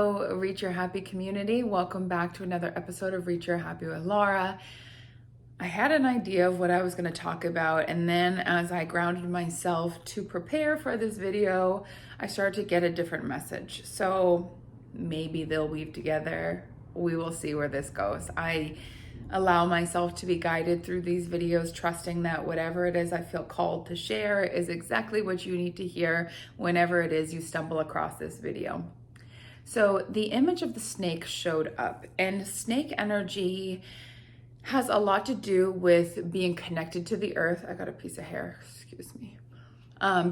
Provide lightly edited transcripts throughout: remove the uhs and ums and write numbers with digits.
Reach Your Happy community, welcome back to another episode of Reach Your Happy with Laura. I had an idea of what I was going to talk about, and then as I grounded myself to prepare for this video, I started to get a different message. So maybe they'll weave together. We will see where this goes. I allow myself to be guided through these videos, trusting that whatever it is I feel called to share is exactly what you need to hear whenever it is you stumble across this video. So the image of the snake showed up, and snake energy has a lot to do with being connected to the earth. I got a piece of hair, excuse me.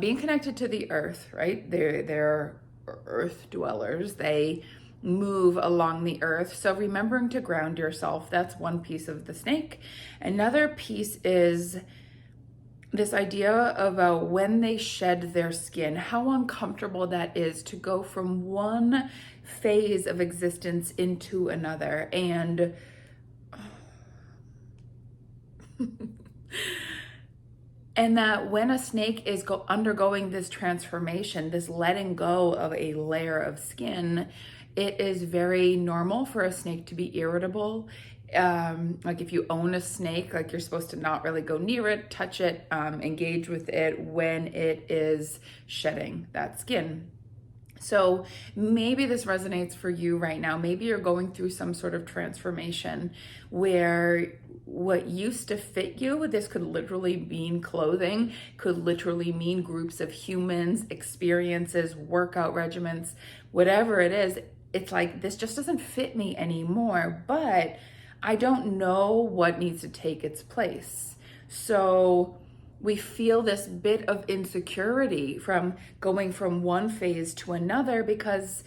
Being connected to the earth, right? They're earth dwellers. They move along the earth. So remembering to ground yourself, that's one piece of the snake. Another piece is this idea of when they shed their skin, how uncomfortable that is to go from one phase of existence into another. And and that when a snake is undergoing this transformation, this letting go of a layer of skin, it is very normal for a snake to be irritable. Like if you own a snake, like you're supposed to not really go near it, touch it, engage with it when it is shedding that skin. So maybe this resonates for you right now. Maybe you're going through some sort of transformation where what used to fit you, this could literally mean clothing, could literally mean groups of humans, experiences, workout regimens, whatever it is. It's like, this just doesn't fit me anymore, but I don't know what needs to take its place. So we feel this bit of insecurity from going from one phase to another because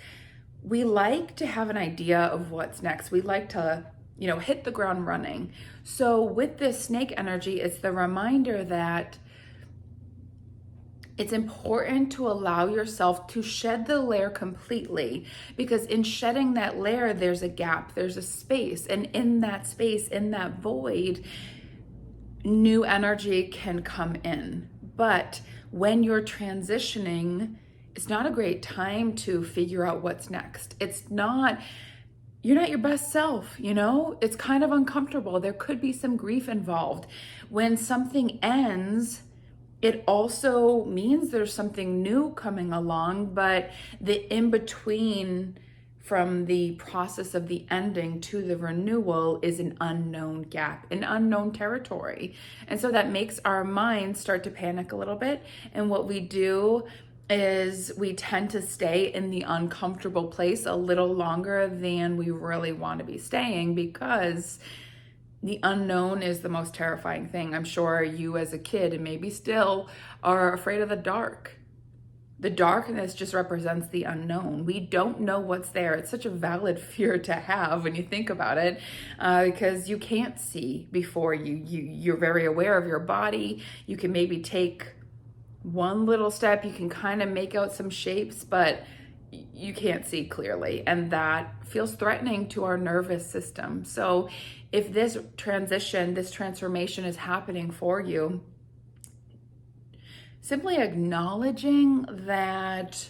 we like to have an idea of what's next. We like to, hit the ground running. So with this snake energy, it's the reminder that it's important to allow yourself to shed the layer completely, because in shedding that layer, there's a gap, there's a space. And in that space, in that void, new energy can come in. But when you're transitioning, it's not a great time to figure out what's next. You're not your best self, It's kind of uncomfortable. There could be some grief involved. When something ends, it also means there's something new coming along, but the in-between from the process of the ending to the renewal is an unknown gap, an unknown territory. And so that makes our minds start to panic a little bit. And what we do is we tend to stay in the uncomfortable place a little longer than we really want to be staying, because the unknown is the most terrifying thing. I'm sure you as a kid, and maybe still, are afraid of the dark. The darkness just represents the unknown. We don't know what's there. It's such a valid fear to have when you think about it, because you can't see before you're very aware of your body. You can maybe take one little step, you can kind of make out some shapes, but you can't see clearly, and that feels threatening to our nervous system. So if this transition, this transformation is happening for you, simply acknowledging that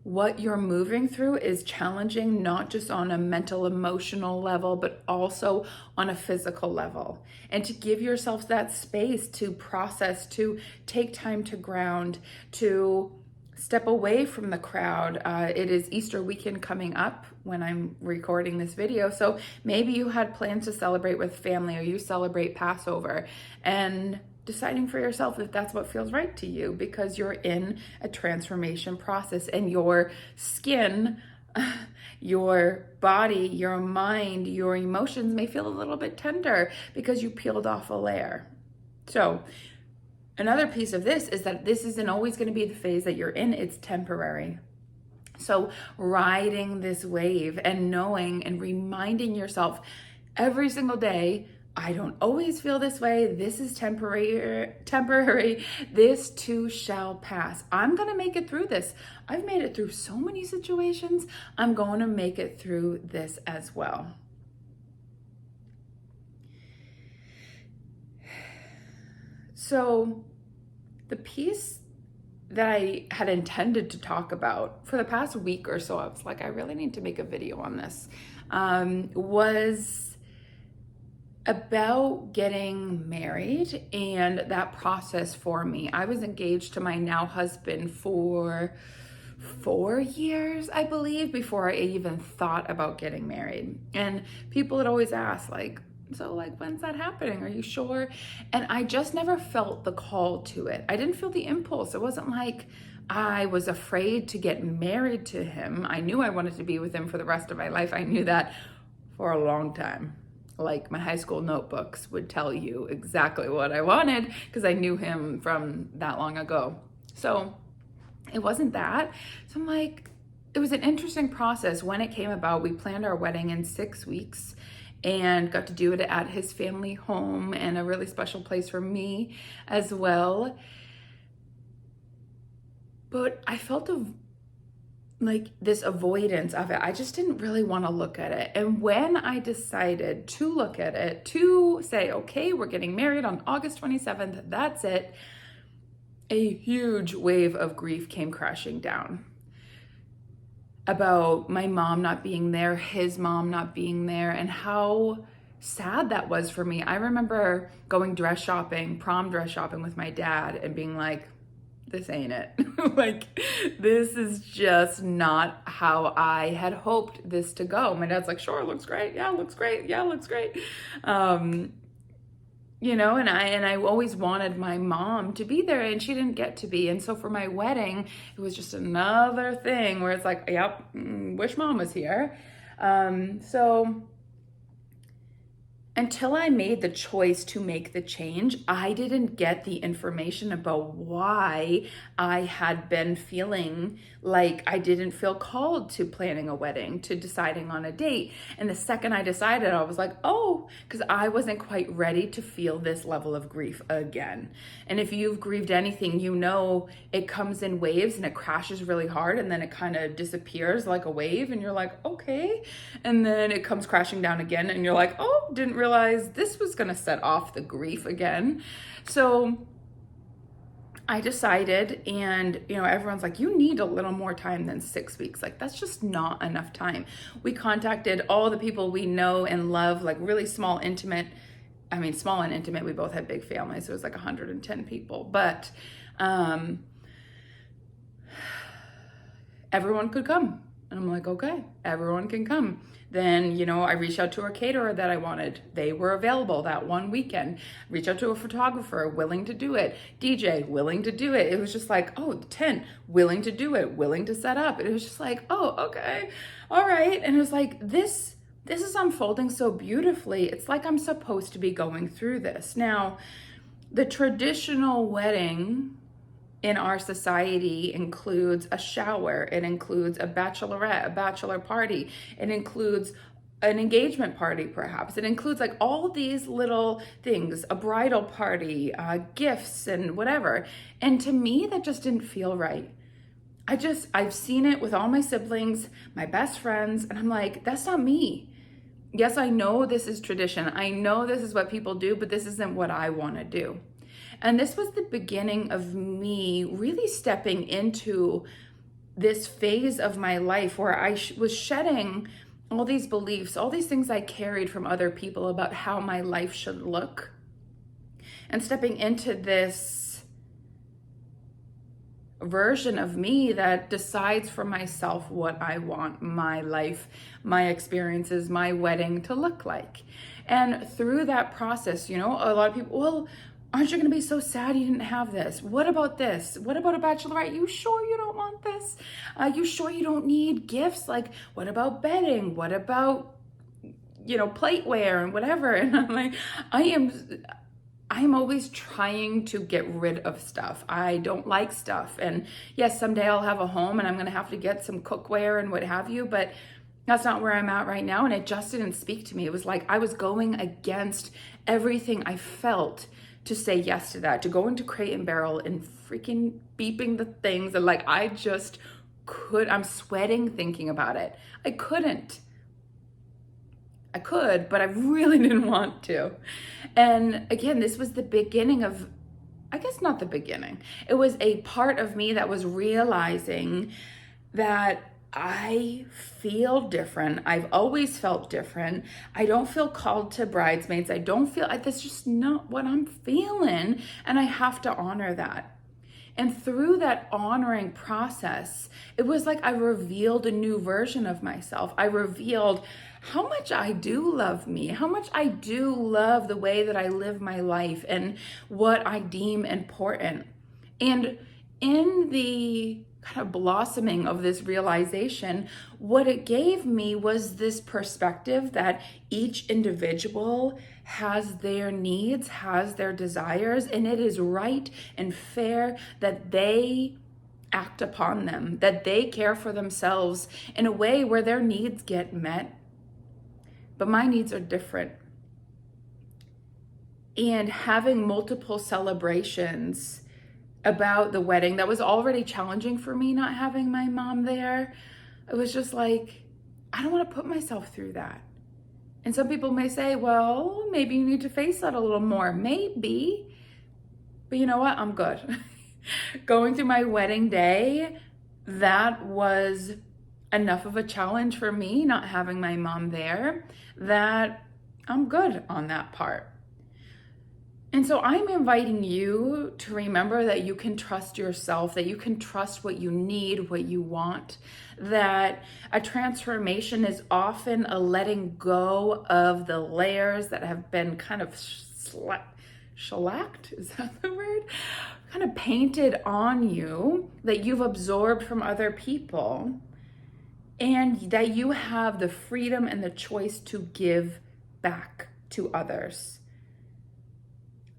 what you're moving through is challenging, not just on a mental, emotional level, but also on a physical level. And to give yourself that space to process, to take time to ground, to step away from the crowd. It is Easter weekend coming up when I'm recording this video. So maybe you had plans to celebrate with family, or you celebrate Passover, and deciding for yourself if that's what feels right to you, because you're in a transformation process, and your skin, your body, your mind, your emotions may feel a little bit tender because you peeled off a layer. So another piece of this is that this isn't always going to be the phase that you're in. It's temporary. So riding this wave and knowing and reminding yourself every single day, I don't always feel this way. This is temporary. This too shall pass. I'm going to make it through this. I've made it through so many situations. I'm going to make it through this as well. So the piece that I had intended to talk about for the past week or so. I was like, I really need to make a video on this. Was about getting married and that process for me. I was engaged to my now husband for 4 years, I believe, before I even thought about getting married. And people would always ask, like, so like, when's that happening? Are you sure? And I just never felt the call to it. I didn't feel the impulse. It wasn't like I was afraid to get married to him. I knew I wanted to be with him for the rest of my life. I knew that for a long time. Like my high school notebooks would tell you exactly what I wanted because I knew him from that long ago. So it wasn't that. So I'm like, it was an interesting process when it came about. We planned our wedding in 6 weeks and got to do it at his family home, and a really special place for me as well. But I felt like this avoidance of it. I just didn't really want to look at it. And when I decided to look at it, to say, okay, we're getting married on August 27th, that's it, a huge wave of grief came crashing down about my mom not being there, his mom not being there, and how sad that was for me. I remember going dress shopping, prom dress shopping with my dad, and being like, this ain't it. Like, this is just not how I had hoped this to go. My dad's like, sure, looks great. Yeah, looks great. Yeah, looks great. You know, and I always wanted my mom to be there, and she didn't get to be. And so for my wedding, it was just another thing where it's like, yep, wish mom was here. So until I made the choice to make the change, I didn't get the information about why I had been feeling like I didn't feel called to planning a wedding, to deciding on a date. And the second I decided, I was like, oh, because I wasn't quite ready to feel this level of grief again. And if you've grieved anything, you know it comes in waves and it crashes really hard, and then it kind of disappears like a wave, and you're like, okay. And then it comes crashing down again, and you're like, oh, didn't realize this was going to set off the grief again. So I decided, and you know, everyone's like, you need a little more time than 6 weeks. Like, that's just not enough time. We contacted all the people we know and love, like really small and intimate. We both had big families. So it was like 110 people, but everyone could come. And I'm like, okay, everyone can come. Then, you know, I reached out to a caterer that I wanted. They were available that one weekend. Reached out to a photographer, willing to do it. DJ, willing to do it. It was just like, oh, 10, willing to do it, willing to set up. It was just like, oh, okay, all right. And it was like, this is unfolding so beautifully. It's like I'm supposed to be going through this. Now, the traditional wedding in our society includes a shower, it includes a bachelorette, a bachelor party, it includes an engagement party, perhaps. It includes like all these little things, a bridal party, gifts and whatever. And to me, that just didn't feel right. I've seen it with all my siblings, my best friends, and I'm like, that's not me. Yes, I know this is tradition. I know this is what people do, but this isn't what I want to do. And this was the beginning of me really stepping into this phase of my life where I was shedding all these beliefs, all these things I carried from other people about how my life should look, and stepping into this version of me that decides for myself what I want my life, my experiences, my wedding to look like. And through that process, you know, a lot of people, well, aren't you going to be so sad you didn't have this? What about this? What about a bachelorette? You sure you don't want this? You sure you don't need gifts? Like, what about bedding? What about, you know, plateware and whatever? And I'm like, I am always trying to get rid of stuff. I don't like stuff. And yes, someday I'll have a home and I'm going to have to get some cookware and what have you, but that's not where I'm at right now. And it just didn't speak to me. It was like I was going against everything I felt to say yes to that, to go into Crate & Barrel and freaking beeping the things. And like, I'm sweating thinking about it. I could, but I really didn't want to. And again, this was the beginning of I guess not the beginning. It was a part of me that was realizing that I feel different. I've always felt different. I don't feel called to bridesmaids. I don't feel like that's just not what I'm feeling. And I have to honor that. And through that honoring process, it was like I revealed a new version of myself. I revealed how much I do love me, how much I do love the way that I live my life and what I deem important. And in the kind of blossoming of this realization, what it gave me was this perspective that each individual has their needs, has their desires, and it is right and fair that they act upon them, that they care for themselves in a way where their needs get met. But my needs are different. And having multiple celebrations about the wedding that was already challenging for me, not having my mom there, it was just like, I don't want to put myself through that. And some people may say, well, maybe you need to face that a little more. Maybe. But you know what? I'm good. Going through my wedding day, that was enough of a challenge for me, not having my mom there, that I'm good on that part. And so I'm inviting you to remember that you can trust yourself, that you can trust what you need, what you want, that a transformation is often a letting go of the layers that have been kind of shellacked, is that the word? Kind of painted on you, that you've absorbed from other people, and that you have the freedom and the choice to give back to others.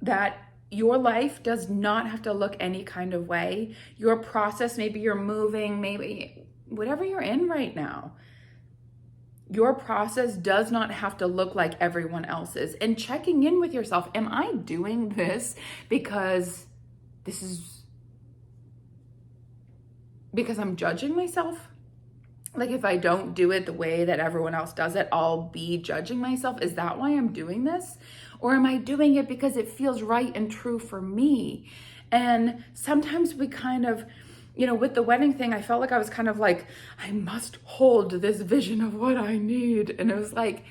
That your life does not have to look any kind of way. Your process, maybe you're moving, maybe whatever you're in right now, your process does not have to look like everyone else's. And checking in with yourself, am I doing this because I'm judging myself? Like if I don't do it the way that everyone else does it, I'll be judging myself. Is that why I'm doing this? Or am I doing it because it feels right and true for me? And sometimes we kind of, with the wedding thing, I felt like I was kind of like, I must hold this vision of what I need. And it was like,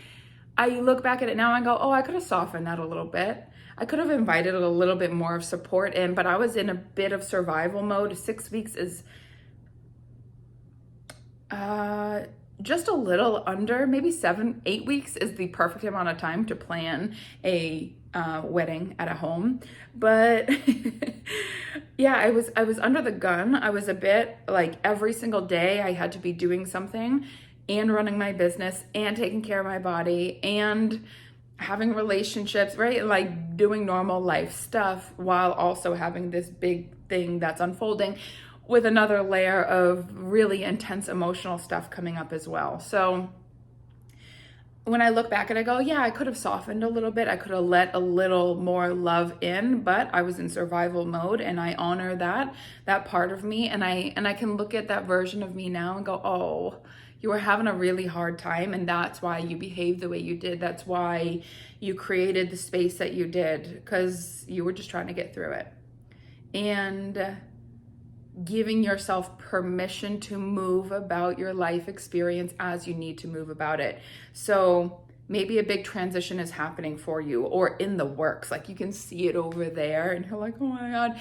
I look back at it now and go, oh, I could have softened that a little bit. I could have invited a little bit more of support in, but I was in a bit of survival mode. 6 weeks is just a little under, maybe 7-8 weeks is the perfect amount of time to plan a wedding at a home. But yeah, I was under the gun. I was a bit like every single day I had to be doing something and running my business and taking care of my body and having relationships, right? Like doing normal life stuff while also having this big thing that's unfolding, with another layer of really intense emotional stuff coming up as well. So when I look back and I go, yeah, I could have softened a little bit. I could have let a little more love in, but I was in survival mode, and I honor that part of me. And I can look at that version of me now and go, oh, you were having a really hard time, and that's why you behaved the way you did. That's why you created the space that you did, because you were just trying to get through it. And giving yourself permission to move about your life experience as you need to move about it. So maybe a big transition is happening for you or in the works, like you can see it over there and you're like, oh my God.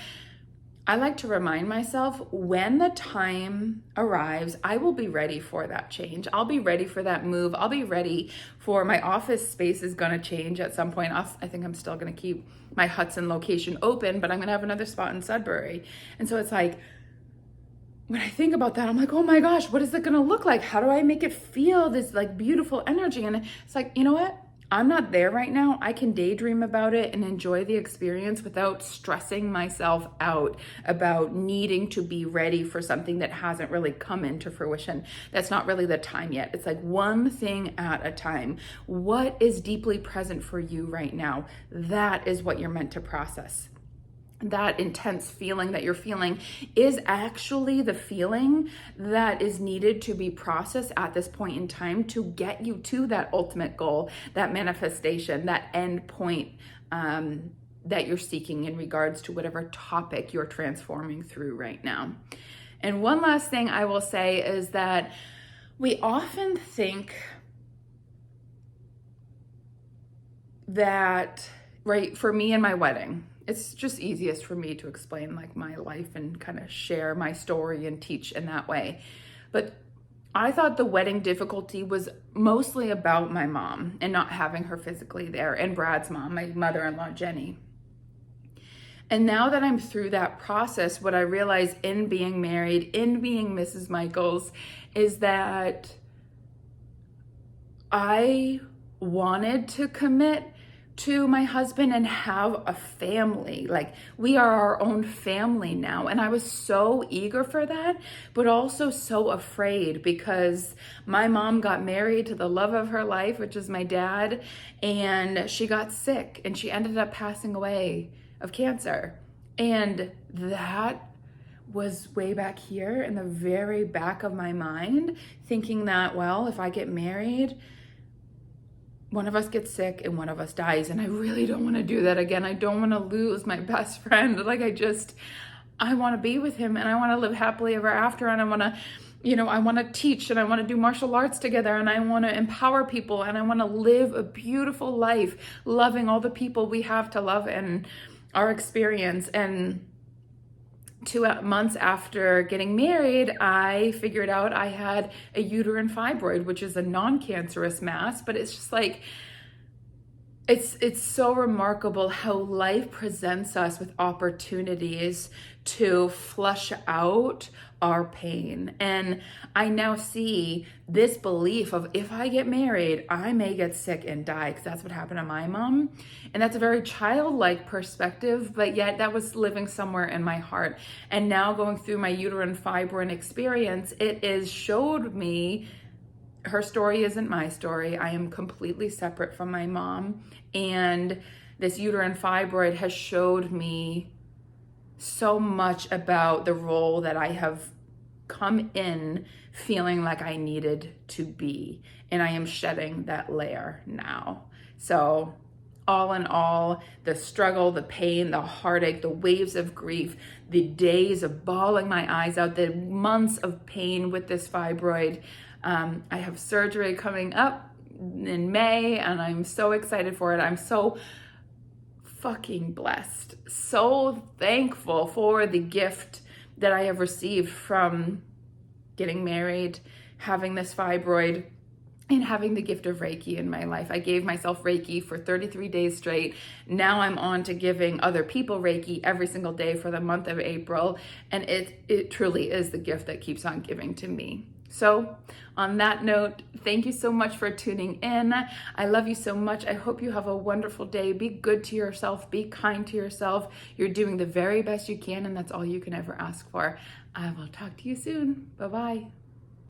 I like to remind myself when the time arrives, I will be ready for that change. I'll be ready for that move. I'll be ready for my office space is going to change at some point. I think I'm still going to keep my Hudson location open, but I'm going to have another spot in Sudbury. And so it's like, when I think about that, I'm like, oh my gosh, what is it gonna look like? How do I make it feel this like beautiful energy? And it's like, you know what? I'm not there right now. I can daydream about it and enjoy the experience without stressing myself out about needing to be ready for something that hasn't really come into fruition. That's not really the time yet. It's like one thing at a time. What is deeply present for you right now? That is what you're meant to process. That intense feeling that you're feeling is actually the feeling that is needed to be processed at this point in time to get you to that ultimate goal, that manifestation, that end point that you're seeking in regards to whatever topic you're transforming through right now. And one last thing I will say is that we often think that, right, for me and my wedding, it's just easiest for me to explain like my life and kind of share my story and teach in that way. But I thought the wedding difficulty was mostly about my mom and not having her physically there, and Brad's mom, my mother-in-law, Jenny. And now that I'm through that process, what I realize in being married, in being Mrs. Michaels, is that I wanted to commit to my husband and have a family. Like, we are our own family now. And I was so eager for that, but also so afraid because my mom got married to the love of her life, which is my dad, and she got sick and she ended up passing away of cancer. And that was way back here in the very back of my mind, thinking that, well, if I get married, one of us gets sick and one of us dies. And I really don't want to do that again. I don't want to lose my best friend. Like, I want to be with him and I want to live happily ever after. And I want to, I want to teach and I want to do martial arts together and I want to empower people and I want to live a beautiful life, loving all the people we have to love and our experience. And 2 months after getting married, I figured out I had a uterine fibroid, which is a non-cancerous mass, but it's just like, it's so remarkable how life presents us with opportunities to flush out our pain. And I now see this belief of, if I get married, I may get sick and die, because that's what happened to my mom. And that's a very childlike perspective, but yet that was living somewhere in my heart. And now going through my uterine fibroid experience, it is showed me her story isn't my story. I am completely separate from my mom. And this uterine fibroid has showed me so much about the role that I have come in feeling like I needed to be. And I am shedding that layer now. So all in all, the struggle, the pain, the heartache, the waves of grief, the days of bawling my eyes out, the months of pain with this fibroid. I have surgery coming up in May and I'm so excited for it. I'm so fucking blessed, so thankful for the gift that I have received from getting married, having this fibroid, and having the gift of Reiki in my life. I gave myself Reiki for 33 days straight. Now I'm on to giving other people Reiki every single day for the month of April. And it truly is the gift that keeps on giving to me. So on that note, thank you so much for tuning in. I love you so much. I hope you have a wonderful day. Be good to yourself. Be kind to yourself. You're doing the very best you can, and that's all you can ever ask for. I will talk to you soon. Bye-bye.